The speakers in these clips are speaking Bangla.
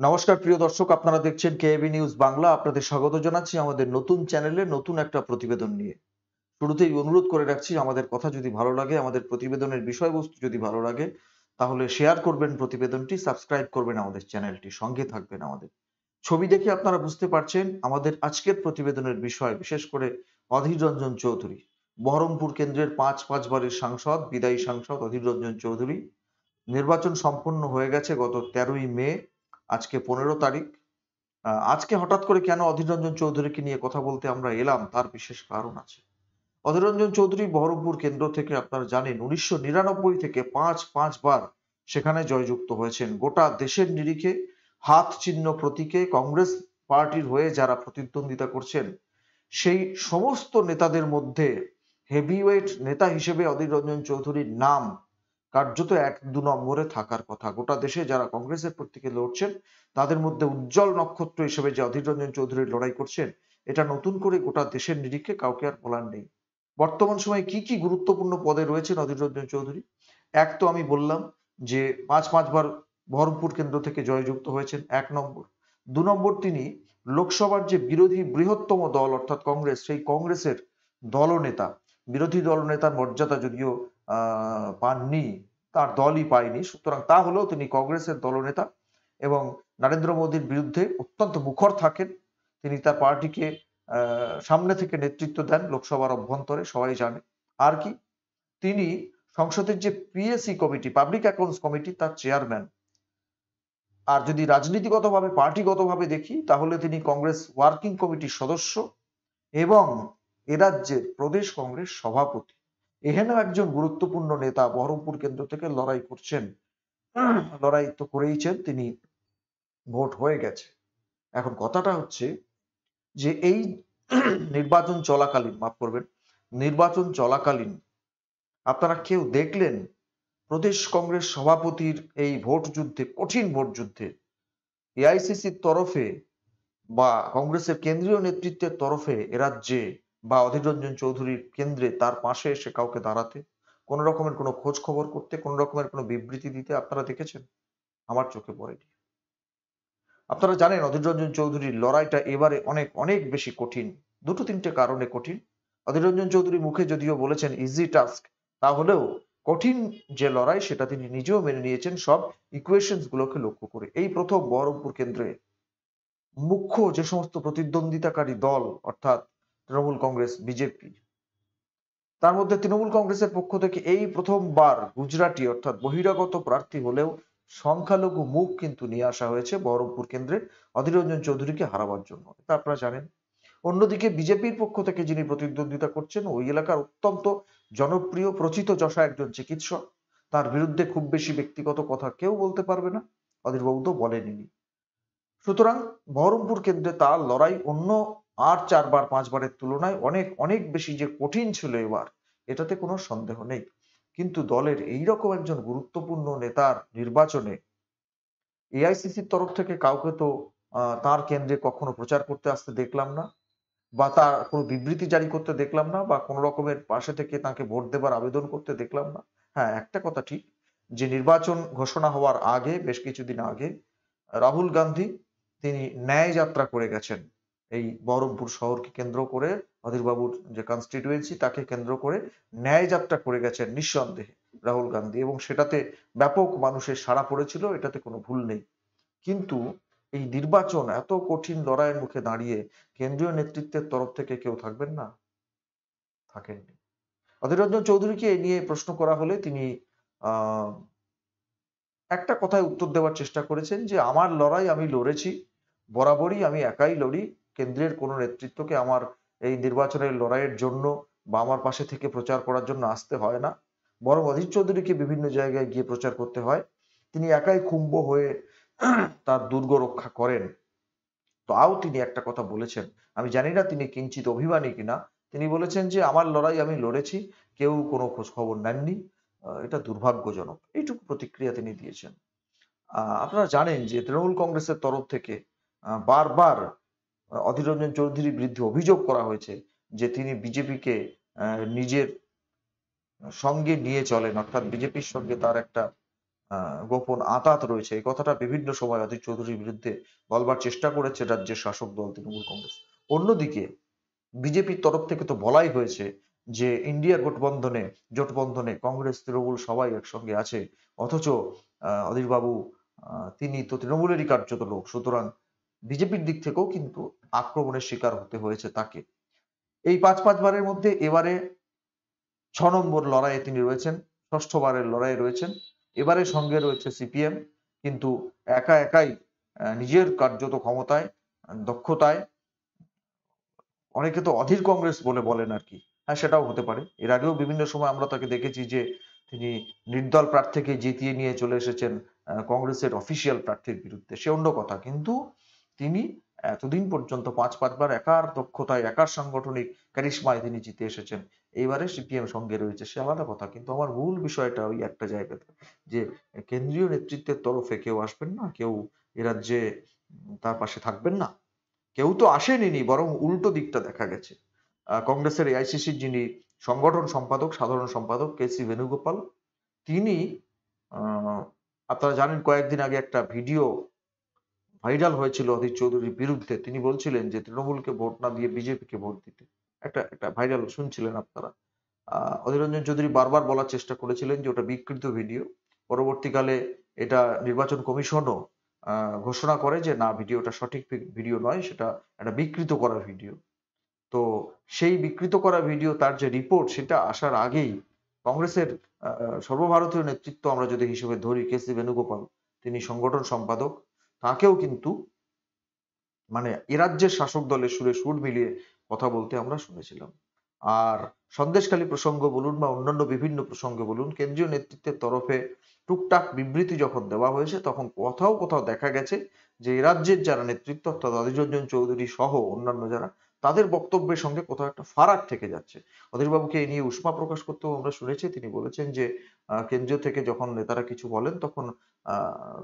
নমস্কার প্রিয় দর্শক, আপনারা দেখছেন কেএবি নিউজ বাংলা। আপনাদের স্বাগত জানাচ্ছি আমাদের নতুন চ্যানেলে নতুন একটা প্রতিবেদন নিয়ে। শুরুতেই অনুরোধ করে রাখছি, আমাদের কথা যদি ভালো লাগে, আমাদের প্রতিবেদনের বিষয়বস্তু যদি ভালো লাগে, তাহলে শেয়ার করবেন প্রতিবেদনটি, সাবস্ক্রাইব করবেন আমাদের চ্যানেলটি, সঙ্গে থাকবেন আমাদের। ছবি দেখে আপনারা বুঝতে পারছেন আমাদের আজকের প্রতিবেদনের বিষয়, বিশেষ করে অধীর রঞ্জন চৌধুরী, বহরমপুর কেন্দ্রের পাঁচবারের সাংসদ, বিদায়ী সাংসদ অধীর রঞ্জন চৌধুরী। নির্বাচন সম্পন্ন হয়ে গেছে গত 13ই মে, আজকে 15 তারিখ। আজকে হঠাৎ করে কেন অধীর রঞ্জন চৌধুরীকে নিয়ে কথা বলতে আমরা এলাম, তার বিশেষ কারণ আছে। অধীর রঞ্জন চৌধুরী বহরমপুর কেন্দ্র থেকে, আপনারা জানেন, 1999 থেকে পাঁচবার সেখানে জয়যুক্ত হয়েছেন। গোটা দেশের নিরিখে হাত চিহ্ন প্রতীকে কংগ্রেস পার্টির হয়ে যারা প্রতিদ্বন্দ্বিতা করছেন, সেই সমস্ত নেতাদের মধ্যে হেভিওয়েট নেতা হিসেবে অধীর রঞ্জন চৌধুরীর নাম কার্যত 1-2 নম্বরে থাকার কথা। গোটা দেশে যারা কংগ্রেসের প্রতীকে লড়ছেন, তাদের মধ্যে উজ্জ্বল নক্ষত্র হিসেবে যে অধীর রঞ্জন চৌধুরী লড়াই করছেন, এটা নতুন করে গোটা দেশের নিরিখে কাউকে আর বলার নেই। বর্তমান সময়ে কি কি গুরুত্বপূর্ণ পদে রয়েছেন অধীর রঞ্জন চৌধুরী? এক তো আমি বললাম যে পাঁচবার বহরমপুর কেন্দ্র থেকে জয়যুক্ত হয়েছেন, 1 নম্বর। 2 নম্বর, তিনি লোকসভার যে বিরোধী বৃহত্তম দল অর্থাৎ কংগ্রেস, সেই কংগ্রেসের দলনেতা। বিরোধী দলনেতার মর্যাদা যদিও পাননি, তার দলই পায়নি, সুতরাং তা হলেও তিনি কংগ্রেসের দলনেতা এবং নরেন্দ্র মোদীর বিরুদ্ধে অত্যন্ত মুখর থাকেন। তিনি তার পার্টিকে সামনে থেকে নেতৃত্ব দেন লোকসভার অভ্যন্তরে, সবাই জানে। আর কি, তিনি সংসদের যে PSC committee, public accounts committee, তার চেয়ারম্যান। আর যদি রাজনীতিগতভাবে, পার্টিগতভাবে দেখি, তাহলে তিনি কংগ্রেস ওয়ার্কিং কমিটির সদস্য এবং এরাজ্যের প্রদেশ কংগ্রেস সভাপতি। এখানেও একজন গুরুত্বপূর্ণ নেতা বহরমপুর কেন্দ্র থেকে লড়াই করছেন। লড়াই তো করেইছেন তিনি, ভোট হয়ে গেছে। এখন কথাটা হচ্ছে যে এই নির্বাচন চলাকালীন, মাফ করবেন, নির্বাচন চলাকালীন আপনারা কেউ দেখলেন প্রদেশ কংগ্রেস সভাপতির এই ভোট যুদ্ধে, কঠিন ভোট যুদ্ধে, এআইসিসির তরফে বা কংগ্রেসের কেন্দ্রীয় নেতৃত্বের তরফে এরাজ্যে বা অধীর রঞ্জন চৌধুরীর কেন্দ্রে তার পাশে এসে কাউকে দাঁড়াতে, কোন রকমের কোনো খোঁজ খবর করতে, কোন রকমের কোনো বিবৃতি দিতে আপনারা দেখেছেন? আমার চোখে পড়েনি। আপনারা জানেন অধীর রঞ্জন চৌধুরীর লড়াইটা এবারে অনেক অনেক বেশি কঠিন। 2-3টে কারণে কঠিন। অধীর রঞ্জন চৌধুরী মুখে যদিও বলেছেন ইজি টাস্ক, তাহলেও কঠিন যে লড়াই, সেটা তিনি নিজেও মেনে নিয়েছেন সব ইকুয়েশনস গুলোকে লক্ষ্য করে। এই প্রথম বহরমপুর কেন্দ্রে মুখ্য যে সমস্ত প্রতিদ্বন্দ্বিতাকারী দল অর্থাৎ তৃণমূল কংগ্রেস, বিজেপি, তার মধ্যে তৃণমূল কংগ্রেসের পক্ষ থেকে এই প্রথমবার গুজরাটি অর্থাৎ বহিরাগত প্রার্থী হলেও সংখ্যালঘু মুখ কিন্তু নিয়ে আসা হয়েছে বহরমপুর কেন্দ্রে অধীর রঞ্জন চৌধুরীকে হারাবার জন্য, এটা আপনারা জানেন। অন্যদিকে বিজেপির পক্ষ থেকে যিনি প্রতিদ্বন্দ্বিতা করছেন, ওই এলাকার অত্যন্ত জনপ্রিয় প্রথিতযশা একজন চিকিৎসক। তার বিরুদ্ধে খুব বেশি ব্যক্তিগত কথা কেউ বলতে পারবে না, অধীরবাবু তো বলেননি। সুতরাং বহরমপুর কেন্দ্রে তার লড়াই অন্য আর 4-5বারের তুলনায় অনেক অনেক বেশি যে কঠিন ছিল এবার, এটাতে কোনো সন্দেহ নেই। কিন্তু দলের এইরকম একজন গুরুত্বপূর্ণ নেতার নির্বাচনে এআইসিসির তরফ থেকে কাউকে তো তার কেন্দ্রে কখনো প্রচার করতে আসতে দেখলাম না, বা তার কোনো বিবৃতি জারি করতে দেখলাম না, বা কোনো রকমের পাশে থেকে তাকে ভোট দেবার আবেদন করতে দেখলাম না। হ্যাঁ, একটা কথা ঠিক, যে নির্বাচন ঘোষণা হওয়ার আগে, বেশ কিছুদিন আগে, রাহুল গান্ধী তিনি ন্যায় যাত্রা করে গেছেন এই বহরমপুর শহরকে কেন্দ্র করে, অধীরবাবুর যে কনস্টিটুয়েন্সি তাকে কেন্দ্র করে ন্যায় যাত্রা করে গেছেন নিঃসন্দেহে রাহুল গান্ধী, এবং সেটাতে ব্যাপক মানুষের সাড়া পড়েছিল, এটাতে কোনো ভুল নেই। কিন্তু এই নির্বাচন এত কঠিন লড়াইয়ের মুখে দাঁড়িয়ে কেন্দ্রীয় নেতৃত্বের তরফ থেকে কেউ থাকবেন না? থাকেননি। অধীর রঞ্জন চৌধুরীকে এ নিয়ে প্রশ্ন করা হলে তিনি আহ একটা কথায় উত্তর দেওয়ার চেষ্টা করেছেন যে আমার লড়াই আমি লড়েছি, বরাবরই আমি একাই লড়ি, কেন্দ্রের কোনো নেতৃত্বকে আমার এই নির্বাচনের লড়াইয়ের জন্য বা আমার পাশে থেকে প্রচার করার জন্য আসতে হয় না, বরং অধীর চৌধুরীকে বিভিন্ন জায়গায় গিয়ে প্রচার করতে হয়। তিনি একাই খুম্ব হয়ে তার দুর্গ রক্ষা করেন। তাও তিনি একটা কথা বলেছেন, আমি জানি না তিনি কিঞ্চিত অভিমানী কিনা, তিনি বলেছেন যে আমার লড়াই আমি লড়েছি, কেউ কোনো খোঁজ খবর নেননি, এটা দুর্ভাগ্যজনক, এইটুকু প্রতিক্রিয়া তিনি দিয়েছেন। আপনারা জানেন যে তৃণমূল কংগ্রেসের তরফ থেকে বারবার অধীর রঞ্জন চৌধুরীর বিরুদ্ধে অভিযোগ করা হয়েছে যে তিনি বিজেপিকে নিজের সঙ্গে নিয়ে চলেন, অর্থাৎ বিজেপির সঙ্গে তার একটা গোপন আঁতাত রয়েছে, এই কথাটা বিভিন্ন সময় অধীর চৌধুরীর বিরুদ্ধে বলবার চেষ্টা করেছে রাজ্যের শাসক দল তৃণমূল কংগ্রেস। অন্যদিকে বিজেপির তরফ থেকে তো বলাই হয়েছে যে ইন্ডিয়া জোটবন্ধনে কংগ্রেস তৃণমূল সবাই একসঙ্গে আছে, অথচ অধীরবাবু তিনি তো তৃণমূলেরই কার্যত লোক, সুতরাং বিজেপির দিক থেকেও কিন্তু আক্রমণের শিকার হতে হয়েছে তাকে। এই পাঁচবারের মধ্যে এবারে 6 নম্বর লড়াইয়ে তিনি রয়েছেন, 6ষ্ঠবারের লড়াইয়ে রয়েছেন। এবারে সঙ্গে রয়েছে সিপিএম, কিন্তু একাই নিজের কার্যত ক্ষমতায়, দক্ষতায়, অনেকে তো অধীর কংগ্রেস বলে বলেন আর কি, হ্যাঁ সেটাও হতে পারে। এর আগেও বিভিন্ন সময় আমরা তাকে দেখেছি যে তিনি নির্দল প্রার্থীকে জিতিয়ে নিয়ে চলে এসেছেন কংগ্রেসের অফিসিয়াল প্রার্থীর বিরুদ্ধে, সে অন্য কথা। কিন্তু তিনি এতদিন পর্যন্ত পাঁচবার একার দক্ষতায়, একার সাংগঠনিক ক্যারিশমায় তিনি জিতে এসেছেন। এইবারে সিপিএম সঙ্গে রয়েছে, সে আলাদা কথা। কিন্তু আমার মূল বিষয়টা ওই একটা জায়গাতে, যে কেন্দ্রীয় নেতৃত্বের তরফে কেউ আসবেন না, কেউ এ রাজ্যে তার পাশে থাকবেন না, কেউ তো আসেনি, বরং উল্টো দিকটা দেখা গেছে। কংগ্রেসের এআইসিসির যিনি সংগঠন সম্পাদক, সাধারণ সম্পাদক কেসি বেণুগোপাল, তিনি আপনারা জানেন কয়েকদিন আগে একটা ভিডিও ভাইরাল হয়েছিল অধীর চৌধুরীর বিরুদ্ধে। তিনি বলছিলেন যে তৃণমূলকে ভোট না দিয়ে বিজেপিকে ভোট দিতে। একটা ভাইরাল শুনছিলেন আপনারা। অধীর রঞ্জন চৌধুরী বারবার বলার চেষ্টা করেছিলেন যে ওটা বিকৃত ভিডিও। পরবর্তীকালে এটা নির্বাচন কমিশনও ঘোষণা করে যে না, ভিডিওটা সঠিক ভিডিও নয়, সেটা একটা বিকৃত করা ভিডিও। তো সেই বিকৃত করা ভিডিও, তার যে রিপোর্ট, সেটা আসার আগেই কংগ্রেসের সর্বভারতীয় নেতৃত্ব আমরা যদি হিসেবে ধরি, কেসি বেণুগোপাল, তিনি সংগঠন সম্পাদক, তাকেও কিন্তু মানে এ রাজ্যের শাসক দলের সুরে সুর মিলিয়ে কথা বলতে আমরা শুনেছিলাম। আর সন্দেশখালী প্রসঙ্গ বলুন বা অন্যান্য বিভিন্ন প্রসঙ্গে বলুন, কেন্দ্রীয় নেতৃত্বের তরফে টুকটাক বিবৃতি যখন দেওয়া হয়েছে, তখন কোথাও দেখা গেছে যে এ রাজ্যের যারা নেতৃত্ব, অর্থাৎ অধীর রঞ্জন চৌধুরী সহ অন্যান্য যারা, তাদের বক্তব্যের সঙ্গে কোথাও একটা ফারাক থেকে যাচ্ছে। অধীরবাবুকে এ নিয়ে উষ্মা প্রকাশ করতেও আমরা শুনেছি। তিনি বলেছেন যে কেন্দ্রীয় থেকে যখন নেতারা কিছু বলেন, তখন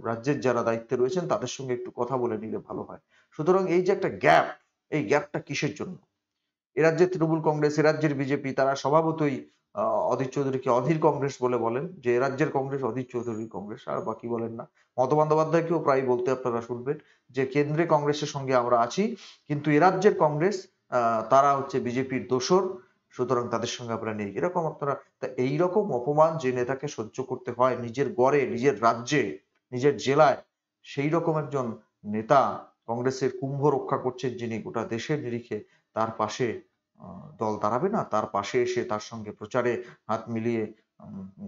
রাজ্যের যারা দায়িত্বে রয়েছেন তাদের সঙ্গে একটু কথা বলে নিলে ভালো হয়। সুতরাং এই যে একটা গ্যাপ, এই গ্যাপটা কিসের জন্য? এ রাজ্যের তৃণমূল কংগ্রেস, এ রাজ্যের বিজেপি, তারা স্বভাবতই অধীর চৌধুরীকে অধীর কংগ্রেস বলে বলেন, যে এ রাজ্যের কংগ্রেস অধীর চৌধুরীর কংগ্রেস, আর বাকি বলেন না। মমতা বন্দ্যোপাধ্যায়কেও প্রায় বলতে আপনারা শুনবেন যে কেন্দ্রে কংগ্রেসের সঙ্গে আমরা আছি, কিন্তু এ রাজ্যের কংগ্রেস তারা হচ্ছে বিজেপির দোসর, সুতরাং তাদের সঙ্গে আমরা নেই, এরকম আপনারা। তা এইরকম অপমান যে নেতাকে সহ্য করতে হয় নিজের গড়ে, নিজের রাজ্যে, নিজের জেলায়, সেই রকম একজন নেতা কংগ্রেসের কুম্ভ রক্ষা করছেন, যিনি গোটা দেশের নিরিখে, তার পাশে দল দাঁড়াবে না? তার পাশে এসে তার সঙ্গে প্রচারে হাত মিলিয়ে,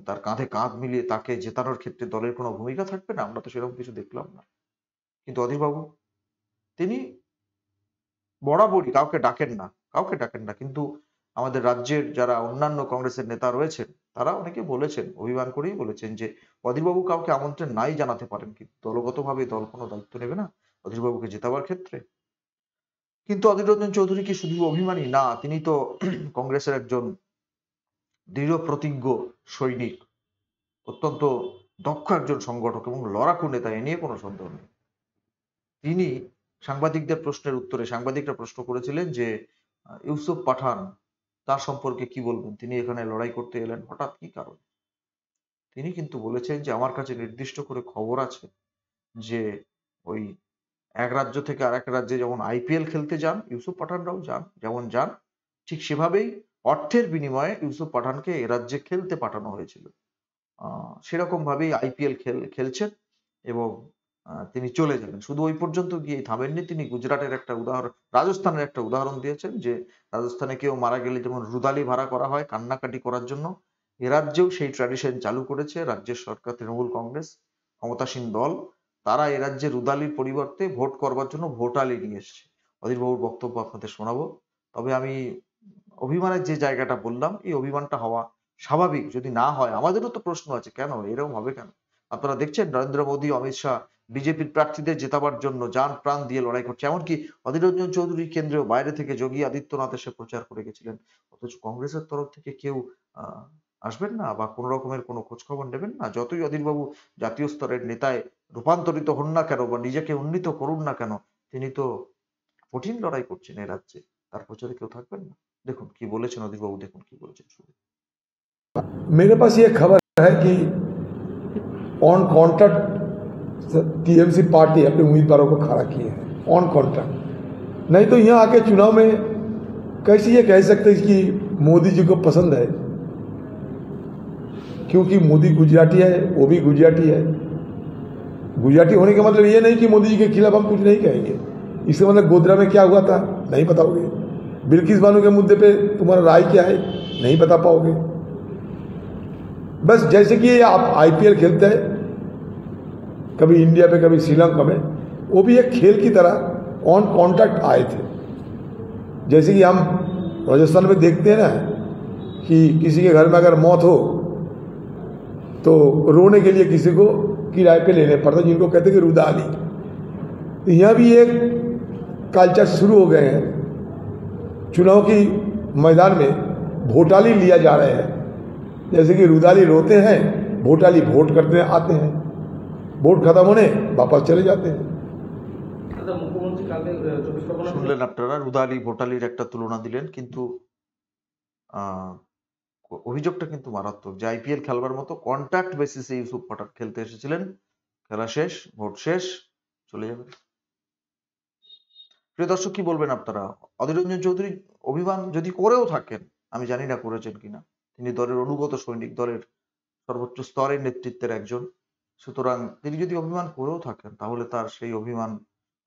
তার কাঁধে কাঁধ মিলিয়ে তাকে জেতানোর ক্ষেত্রে দলের কোনো ভূমিকা থাকবে না? আমরা তো সেরকম কিছু দেখলাম না। কিন্তু অধীরবাবু, তিনি বরাবরই কাউকে ডাকেন না, কিন্তু আমাদের রাজ্যের যারা অন্যান্য কংগ্রেসের নেতা রয়েছেন, তারা অনেকে বলেছেন, অভিমান করেই বলেছেন যে অধীরবাবু কাউকে আমন্ত্রণ নাই জানাতে পারেন, কিন্তু দলগতভাবে দল কোনো দায়িত্ব নেবে না অধীরবাবুকে জেতাবার ক্ষেত্রে। কিন্তু অধীর রঞ্জন চৌধুরী কি শুধু অভিমানী? না, তিনি তো কংগ্রেসের একজন দৃঢ় প্রতিজ্ঞ সৈনিক, অত্যন্ত দক্ষ একজন সংগঠক এবং লড়াকু নেতা, এ নিয়ে কোনো সন্দেহ নেই। তিনি সাংবাদিকদের প্রশ্নের উত্তরে, সাংবাদিকরা প্রশ্ন করেছিলেন যে ইউসুফ পাঠান, তার সম্পর্কে কি বলবেন, তিনি এখানে লড়াই করতে এলেন হঠাৎ, কি কারণ? তিনি কিন্তু বলেছেন যে আমার কাছে নির্দিষ্ট করে খবর আছে যে ওই এক রাজ্য থেকে আরেক রাজ্যে যেমন আইপিএল খেলতে যান, ইউসুফ পাঠানরাও যান, যেমন যান, ঠিক সেভাবেই অর্থের বিনিময়ে ইউসুফ পাঠানকে এ রাজ্যে খেলতে পাঠানো হয়েছিল। সেরকম ভাবেই আইপিএল খেলছেন এবং তিনি চলে যাবেন। শুধু ওই পর্যন্ত গিয়ে থামেননি, তিনি গুজরাটের একটা উদাহরণ, রাজস্থানের একটা উদাহরণ দিয়েছেন যে রাজস্থানে কেউ মারা গেলে যেমন রুদালি ভাড়া করা হয় কান্নাকাটি করার জন্য, এ রাজ্যেও সেই ট্র্যাডিশন চালু করেছে রাজ্যের সরকার, তৃণমূল কংগ্রেস ক্ষমতাসীন দল। তারা এ রাজ্যে রুদালির পরিবর্তে ভোট করবার জন্য ভোটালি নিয়ে এসছে। অধীরবাবুর বক্তব্য আপনাদের শোনাবো। তবে আমি অভিমানের যে জায়গাটা বললাম, এই অভিমানটা হওয়া স্বাভাবিক। যদি না হয়, আমাদেরও তো প্রশ্ন আছে, কেন এরকম হবে কেন? আপনারা দেখছেন নরেন্দ্র মোদী, অমিত শাহ বিজেপির প্রার্থীদের জেতাবার জন্য জান প্রাণ দিয়ে লড়াই করছে। এমনকি অধীর রঞ্জন চৌধুরী কেন্দ্রেও বাইরে থেকে যোগী আদিত্যনাথ এসে প্রচার করে গেছিলেন, অথচ কংগ্রেসের তরফ থেকে কেউ আসবেন না বা কোনো রকমের কোনো খোঁজ খবর নেবেন না। যতই অধীরবাবু জাতীয় স্তরের নেতায় রূপান্তরিত হন না কেন বা নিজেকে উন্নীত করুন না কেন, তিনি তো কঠিন লড়াই করছেন এ রাজ্যে, তার প্রচারে কেউ থাকবেন না। দেখুন কি বলেছেন অধীরবাবু, দেখুন কি বলেছেন শুনে। मेरे पास ये खबर है कि ऑन कॉन्ट्रैक्ट टीएमसी पार्टी अपने उम्मीदवारों को खड़ा किए हैं ऑन कॉन्ट्रैक्ट। नहीं तो यहाँ आके चुनाव में कैसे ये कह सकते कि मोदी जी को पसंद है, क्योंकि मोदी गुजराती है, वो भी गुजराती है। गुजराती होने का मतलब ये नहीं कि मोदी जी के खिलाफ हम कुछ नहीं कहेंगे। इससे मतलब गोधरा में क्या हुआ था नहीं बताओगे, बिल्किस बानो के मुद्दे पे तुम्हारा राय क्या है नहीं बता पाओगे। बस जैसे कि आप आईपीएल खेलते हैं कभी इंडिया पे कभी श्रीलंका में, वो भी एक खेल की तरह ऑन कॉन्ट्रैक्ट आए थे। जैसे कि हम राजस्थान में देखते हैं ना कि किसी के घर में अगर मौत हो तो रोने के लिए किसी को किराए पे लेने पड़ता, जिनको कहते हैं कि रुदाली। तो यहाँ भी एक कल्चर शुरू हो गए हैं, चुनाव की मैदान में भोटाली लिया जा रहे हैं। जैसे कि रुदाली रोते हैं, भोटाली वोट करते हैं, आते हैं, वोट खत्म होने वापस चले जाते हैं। শুনলেন আপনারা, রুদালি ভোটালির একটা তুলনা দিলেন, কিন্তু অভিযোগটা কিন্তু মারাত্মক যে আইপিএল খেলবার মতো কন্ট্রাক্ট বেসিসে ইউসুফ পাঠান খেলতে এসেছিলেন, খেলা শেষ, ভোট শেষ, চলে যাবেন। প্রিয় দর্শক, কি বলবেন আপনারা? অধীর রঞ্জন চৌধুরী অভিমান যদি করেও থাকেন, আমি জানি না করেছেন কিনা, তিনি দলের অনুগত সৈনিক, দলের সর্বোচ্চ স্তরের নেতৃত্বের একজন, সুতরাং তিনি যদি অভিমান করেও থাকেন তাহলে তার সেই অভিমান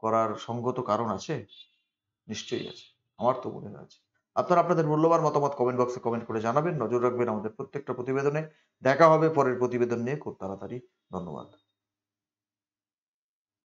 করার সঙ্গত কারণ আছে, নিশ্চয়ই আছে, আমার তো মনে হয় আছে। আপনারা আপনাদের মূল্যবান মতামত কমেন্ট বক্সে কমেন্ট করে জানাবেন। নজর রাখবেন আমাদের প্রত্যেকটা প্রতিবেদনে। দেখা হবে পরের প্রতিবেদন নিয়ে খুব তাড়াতাড়ি। ধন্যবাদ।